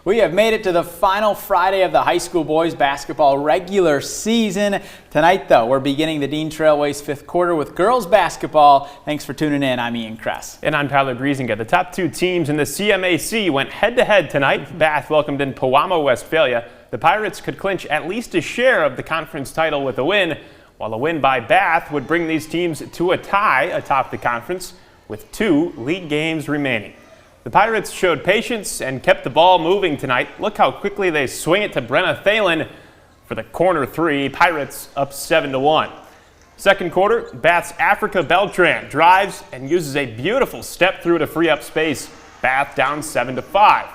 We have made it to the final Friday of the high school boys basketball regular season. Tonight, though, we're beginning the Dean Trailways fifth quarter with girls basketball. Thanks for tuning in. I'm Ian Kress. And I'm Tyler Griesinga. The top two teams in the CMAC went head-to-head tonight. Bath welcomed in Pewamo, Westphalia. The Pirates could clinch at least a share of the conference title with a win, while a win by Bath would bring these teams to a tie atop the conference with 2 league games remaining. The Pirates showed patience and kept the ball moving tonight. Look how quickly they swing it to Brenna Thalen for the corner three. Pirates up 7-1. Second quarter, Bath's Africa Beltran drives and uses a beautiful step through to free up space. Bath down 7-5.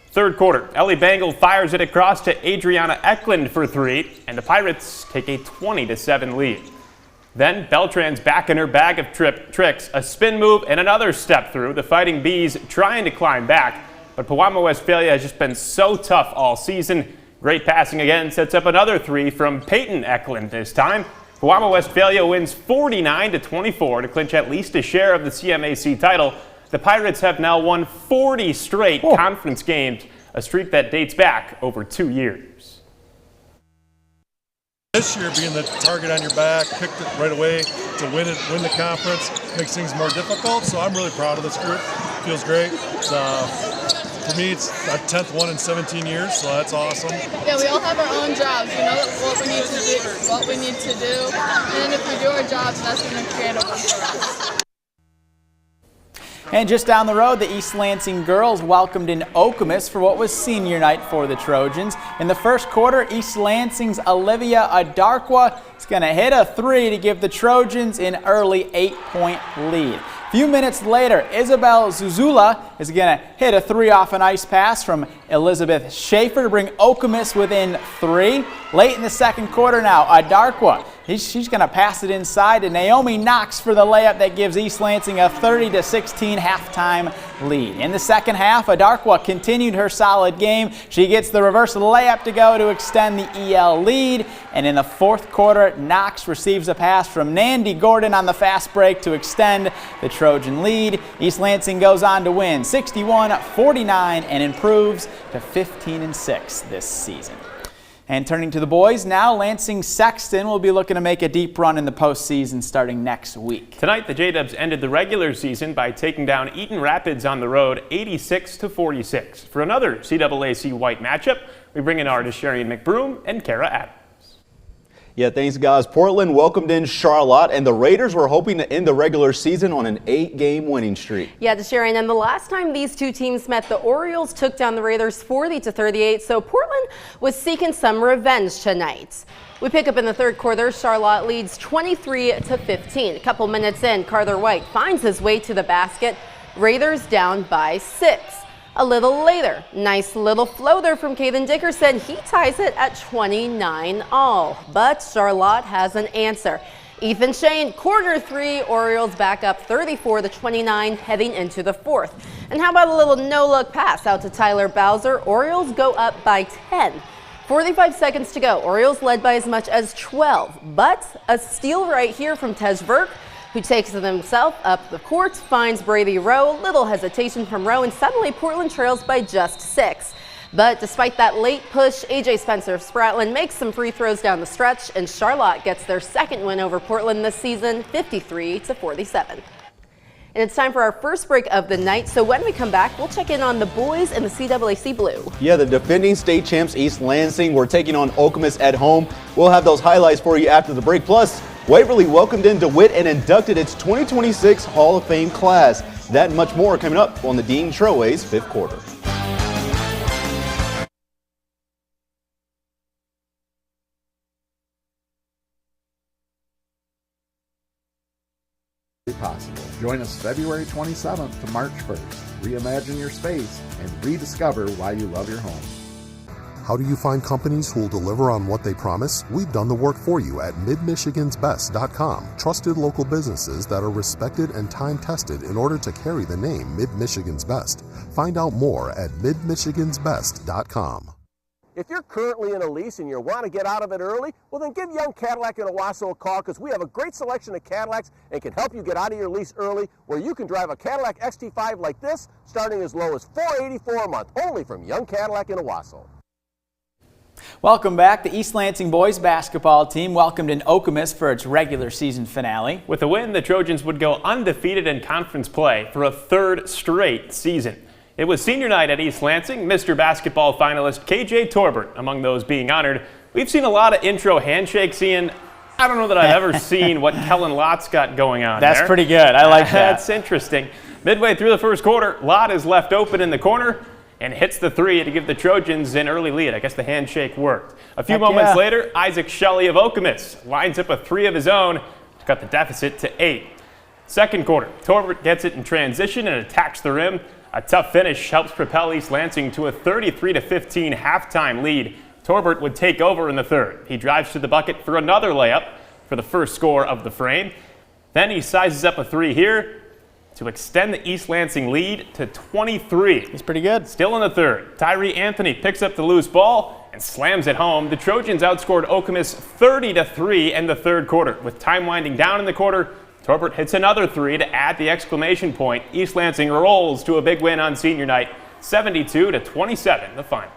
Third quarter, Ellie Bangle fires it across to Adriana Eklund for 3, and the Pirates take a 20-7 lead. Then Beltran's back in her bag of tricks, a spin move and another step through. The Fighting Bees trying to climb back, but Pewamo Westphalia has just been so tough all season. Great passing again sets up another 3 from Peyton Eklund this time. Pewamo Westphalia wins 49-24 to clinch at least a share of the CMAC title. The Pirates have now won 40 straight conference games, a streak that dates back over 2 years. This year, being the target on your back, picked it right away to win the conference, makes things more difficult. So I'm really proud of this group. Feels great. For me, it's our 10th one in 17 years, so that's awesome. Yeah, we all have our own jobs. We know what we need to do, and then if we do our jobs, that's going to create a win for us. And just down the road, the East Lansing girls welcomed in Okemos for what was senior night for the Trojans. In the first quarter, East Lansing's Olivia Adarkwa is going to hit a 3 to give the Trojans an early 8-point lead. A few minutes later, Isabel Zuzula is going to hit a 3 off an ice pass from Elizabeth Schaefer to bring Okemos within 3. Late in the second quarter now, Adarkwa, she's going to pass it inside to Naomi Knox for the layup that gives East Lansing a 30-16 halftime lead. In the second half, Adarkwa continued her solid game. She gets the reverse layup to go to extend the EL lead. And in the fourth quarter, Knox receives a pass from Nandi Gordon on the fast break to extend the Trojan lead. East Lansing goes on to win 61-49 and improves to 15-6 this season. And turning to the boys now, Lansing Sexton will be looking to make a deep run in the postseason starting next week. Tonight, the J-Dubs ended the regular season by taking down Eaton Rapids on the road 86-46. For another CAAC White matchup, we bring in artists Sherry McBroom and Kara Adams. Yeah, thanks, guys. Portland welcomed in Charlotte, and the Raiders were hoping to end the regular season on an 8-game winning streak. Yeah, Sharon, and the last time these two teams met, the Orioles took down the Raiders 40-38, so Portland was seeking some revenge tonight. We pick up in the third quarter. Charlotte leads 23-15. A couple minutes in, Carter White finds his way to the basket. Raiders down by 6. A little later, nice little floater from Caden Dickerson. He ties it at 29-all. But Charlotte has an answer. Ethan Shane, quarter 3, Orioles back up 34-29 heading into the fourth. And how about a little no-look pass out to Tyler Bowser? Orioles go up by 10. 45 seconds to go. Orioles led by as much as 12. But a steal right here from Tej Verk, who takes it himself up the court, finds Brady Rowe. Little hesitation from Rowe, and suddenly Portland trails by just 6. But despite that late push, AJ Spencer of Spratland makes some free throws down the stretch, and Charlotte gets their second win over Portland this season, 53-47. And it's time for our first break of the night, so when we come back, we'll check in on the boys in the CAAC Blue. Yeah, the defending state champs East Lansing were taking on Okemos at home. We'll have those highlights for you after the break. Plus, Waverly welcomed in DeWitt and inducted its 2026 Hall of Fame class. That and much more coming up on the Dean Trailways fifth quarter. Possible. Join us February 27th to March 1st. Reimagine your space and rediscover why you love your home. How do you find companies who will deliver on what they promise? We've done the work for you at midmichigansbest.com. Trusted local businesses that are respected and time-tested in order to carry the name Mid-Michigan's Best. Find out more at midmichigansbest.com. If you're currently in a lease and you want to get out of it early, well then give Young Cadillac in Owasso a call, because we have a great selection of Cadillacs and can help you get out of your lease early, where you can drive a Cadillac XT5 like this starting as low as $484 a month, only from Young Cadillac in Owasso. Welcome back. The East Lansing boys basketball team welcomed in Okemos for its regular season finale. With a win, the Trojans would go undefeated in conference play for a third straight season. It was senior night at East Lansing. Mr. Basketball finalist KJ Torbert among those being honored. We've seen a lot of intro handshakes, Ian. I don't know that I've ever seen what Kellen Lott's got going on there. That's pretty good. I like that. That's interesting. Midway through the first quarter, Lott is left open in the corner and hits the three to give the Trojans an early lead. I guess the handshake worked. A few moments later, Isaac Shelley of Okemos lines up a three of his own to cut the deficit to 8. Second quarter, Torbert gets it in transition and attacks the rim. A tough finish helps propel East Lansing to a 33-15 halftime lead. Torbert would take over in the third. He drives to the bucket for another layup for the first score of the frame. Then he sizes up a three here to extend the East Lansing lead to 23. He's pretty good. Still in the third, Tyree Anthony picks up the loose ball and slams it home. The Trojans outscored Okemos 30-3 in the third quarter. With time winding down in the quarter, Torbert hits another three to add the exclamation point. East Lansing rolls to a big win on senior night, 72-27, the final.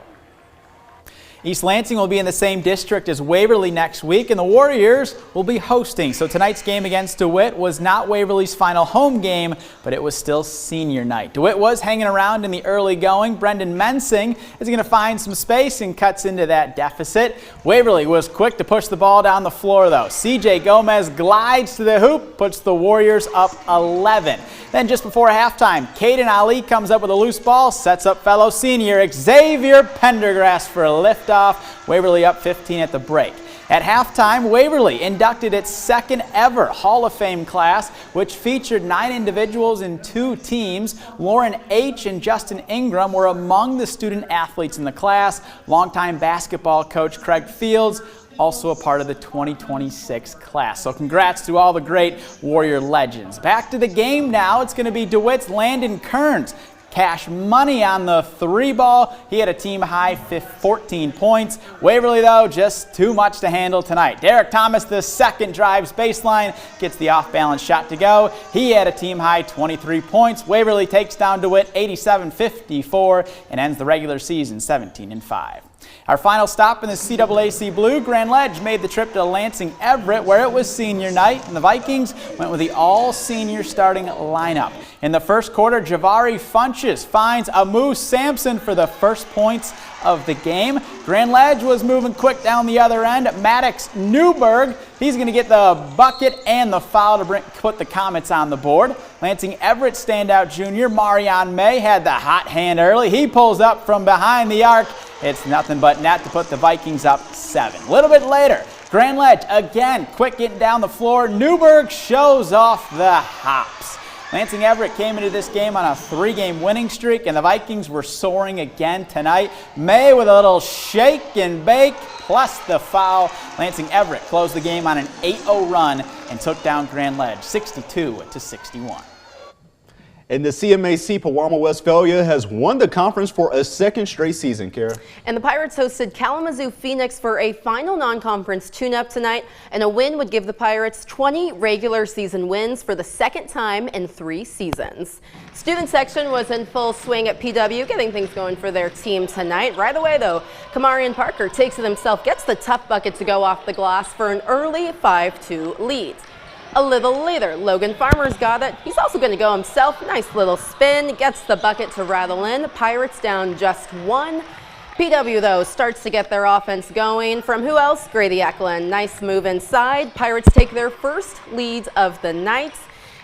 East Lansing will be in the same district as Waverly next week, and the Warriors will be hosting. So tonight's game against DeWitt was not Waverly's final home game, but it was still senior night. DeWitt was hanging around in the early going. Brendan Mensing is going to find some space and cuts into that deficit. Waverly was quick to push the ball down the floor, though. CJ Gomez glides to the hoop, puts the Warriors up 11. Then just before halftime, Caden Ali comes up with a loose ball, sets up fellow senior Xavier Pendergrass for a liftoff. Waverly up 15 at the break. At halftime, Waverly inducted its second ever Hall of Fame class, which featured 9 individuals in 2 teams. Lauren H. and Justin Ingram were among the student athletes in the class. Longtime basketball coach Craig Fields also a part of the 2026 class. So congrats to all the great Warrior legends. Back to the game now. It's going to be DeWitt's Landon Kearns. Cash money on the 3-ball. He had a team high 14 points. Waverly, though, just too much to handle tonight. Derek Thomas, the second, drives baseline, gets the off-balance shot to go. He had a team high 23 points. Waverly takes down DeWitt 87-54 and ends the regular season 17-5. Our final stop in the CAAC Blue, Grand Ledge made the trip to Lansing Everett, where it was senior night, and the Vikings went with the all-senior starting lineup. In the first quarter, Javari Funches finds Amu Sampson for the first points of the game. Grand Ledge was moving quick down the other end. Maddox Newberg, he's going to get the bucket and the foul to put the Comets on the board. Lansing Everett standout junior Marion May had the hot hand early. He pulls up from behind the arc. It's nothing but net to put the Vikings up 7. A little bit later, Grand Ledge again quick getting down the floor. Newberg shows off the hops. Lansing Everett came into this game on a 3-game winning streak, and the Vikings were soaring again tonight. May with a little shake and bake, plus the foul. Lansing Everett closed the game on an 8-0 run and took down Grand Ledge 62-61. And the CMAC Pewamo Westphalia has won the conference for a second straight season, Kara. And the Pirates hosted Kalamazoo Phoenix for a final non-conference tune-up tonight, and a win would give the Pirates 20 regular season wins for the second time in 3 seasons. Student section was in full swing at PW, getting things going for their team tonight. Right away, though, Kamarian Parker takes it himself, gets the tough bucket to go off the glass for an early 5-2 lead. A little later, Logan Farmer's got it. He's also going to go himself. Nice little spin, gets the bucket to rattle in. Pirates down just 1. PW, though, starts to get their offense going. From who else? Grady Eklund. Nice move inside. Pirates take their first lead of the night.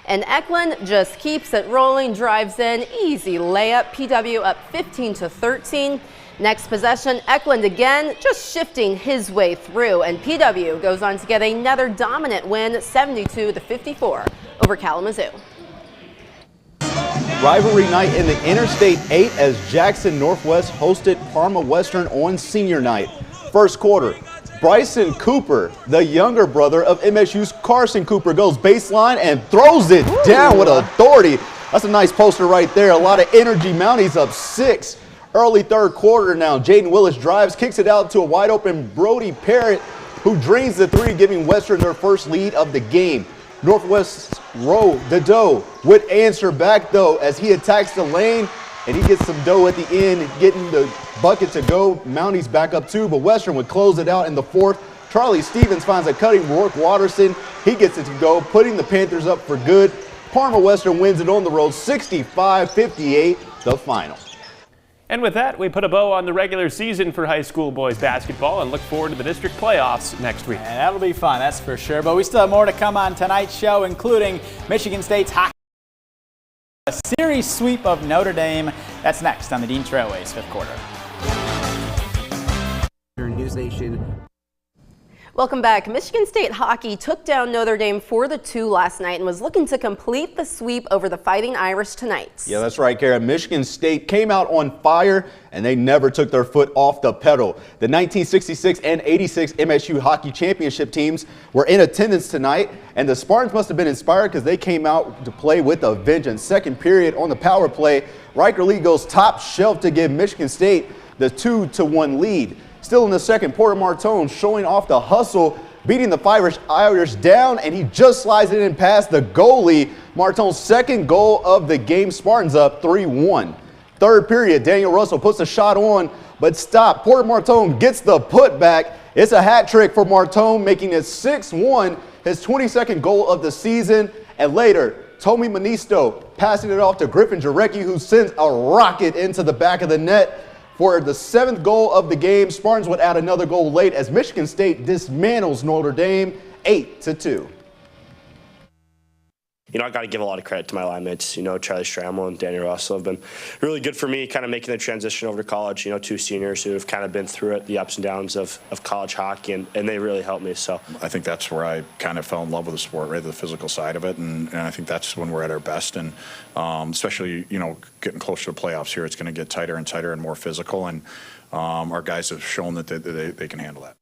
And Eklund just keeps it rolling, drives in. Easy layup. PW up 15-13. Next possession, Eklund again, just shifting his way through, and PW goes on to get another dominant win, 72-54 over Kalamazoo. Rivalry night in the Interstate 8 as Jackson Northwest hosted Parma Western on senior night. First quarter, Bryson Cooper, the younger brother of MSU's Carson Cooper, goes baseline and throws it down with authority. That's a nice poster right there. A lot of energy. Mounties up 6. Early third quarter now, Jaden Willis drives, kicks it out to a wide open Brody Parrott, who drains the three, giving Western their first lead of the game. Northwest's the dough would answer back though as he attacks the lane, and he gets some dough at the end, getting the bucket to go. Mounties back up 2, but Western would close it out in the fourth. Charlie Stevens finds a cutting Rourke Watterson. He gets it to go, putting the Panthers up for good. Parma Western wins it on the road, 65-58, the final. And with that, we put a bow on the regular season for high school boys basketball and look forward to the district playoffs next week. And that'll be fun, that's for sure. But we still have more to come on tonight's show, including Michigan State's hockey, a series sweep of Notre Dame. That's next on the Dean Trailways fifth quarter. News Nation. Welcome back. Michigan State hockey took down Notre Dame 4-2 last night and was looking to complete the sweep over the Fighting Irish tonight. Yeah, that's right, Kara. Michigan State came out on fire, and they never took their foot off the pedal. The 1966 and 86 MSU hockey championship teams were in attendance tonight, and the Spartans must have been inspired because they came out to play with a vengeance. Second period on the power play, Riker Lee goes top shelf to give Michigan State the 2-1 lead. Still in the second, Porter Martone showing off the hustle, beating the Irish down, and he just slides it in past the goalie. Martone's second goal of the game, Spartans up 3-1. Third period, Daniel Russell puts a shot on, but stopped. Porter Martone gets the putback. It's a hat trick for Martone, making it 6-1, his 22nd goal of the season. And later, Tommy Manisto passing it off to Griffin Jarecki, who sends a rocket into the back of the net. For the 7th goal of the game, Spartans would add another goal late as Michigan State dismantles Notre Dame 8-2. You know, I got to give a lot of credit to my line mates. You know, Charlie Stramel and Daniel Russell have been really good for me, kind of making the transition over to college. You know, 2 seniors who have kind of been through it, the ups and downs of college hockey, and they really helped me. So I think that's where I kind of fell in love with the sport, right, the physical side of it, and I think that's when we're at our best. And especially, you know, getting closer to playoffs here, it's going to get tighter and tighter and more physical, and our guys have shown that they can handle that.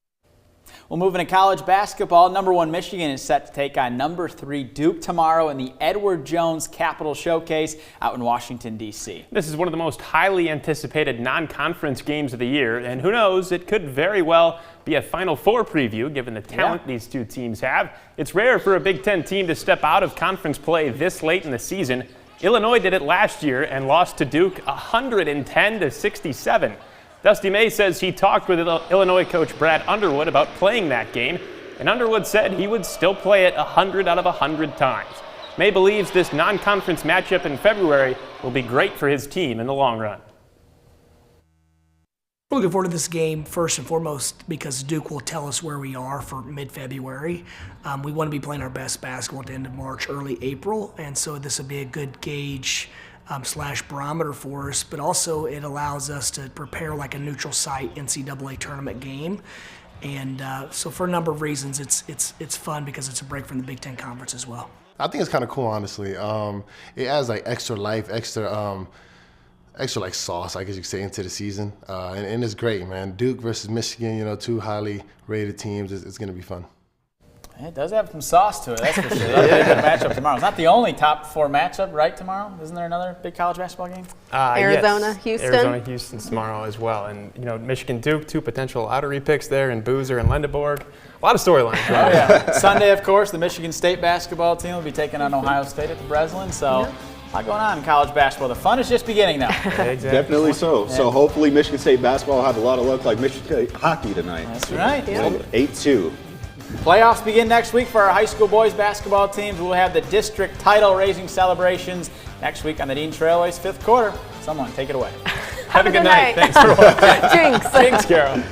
Well, moving to college basketball, number 1 Michigan is set to take on number 3 Duke tomorrow in the Edward Jones Capital Showcase out in Washington, D.C. This is one of the most highly anticipated non-conference games of the year, and who knows, it could very well be a Final Four preview given the talent these two teams have. It's rare for a Big Ten team to step out of conference play this late in the season. Illinois did it last year and lost to Duke 110-67. Dusty May says he talked with Illinois coach Brad Underwood about playing that game, and Underwood said he would still play it 100 out of 100 times. May believes this non-conference matchup in February will be great for his team in the long run. We're looking forward to this game first and foremost because Duke will tell us where we are for mid-February. We want to be playing our best basketball at the end of March, early April, and so this will be a good gauge slash barometer for us, but also it allows us to prepare like a neutral site NCAA tournament game. And so for a number of reasons, it's fun because it's a break from the Big Ten Conference as well. I think it's kind of cool, honestly. It adds like extra life, extra like sauce, I guess you could say, into the season. And it's great, man. Duke versus Michigan, you know, 2 highly rated teams. It's going to be fun. It does have some sauce to it, that's for sure. That'll be a good matchup tomorrow. It's not the only top 4 matchup, right, tomorrow? Isn't there another big college basketball game? Arizona, yes. Houston. Arizona, Houston tomorrow as well. And, you know, Michigan, Duke, 2 potential lottery picks there, and Boozer and Lindeborg. A lot of storylines. Oh, yeah. Sunday, of course, the Michigan State basketball team will be taking on Ohio State at the Breslin. So a lot going on in college basketball. The fun is just beginning now. Exactly. Definitely so. Yeah. So hopefully Michigan State basketball will have a lot of luck like Michigan State hockey tonight. That's right. Yeah. 8-2. Playoffs begin next week for our high school boys basketball teams. We'll have the district title raising celebrations next week on the Dean Trailways fifth quarter. Someone take it away. Have a good night. Thanks for watching. Jinx. Jinx, Carol.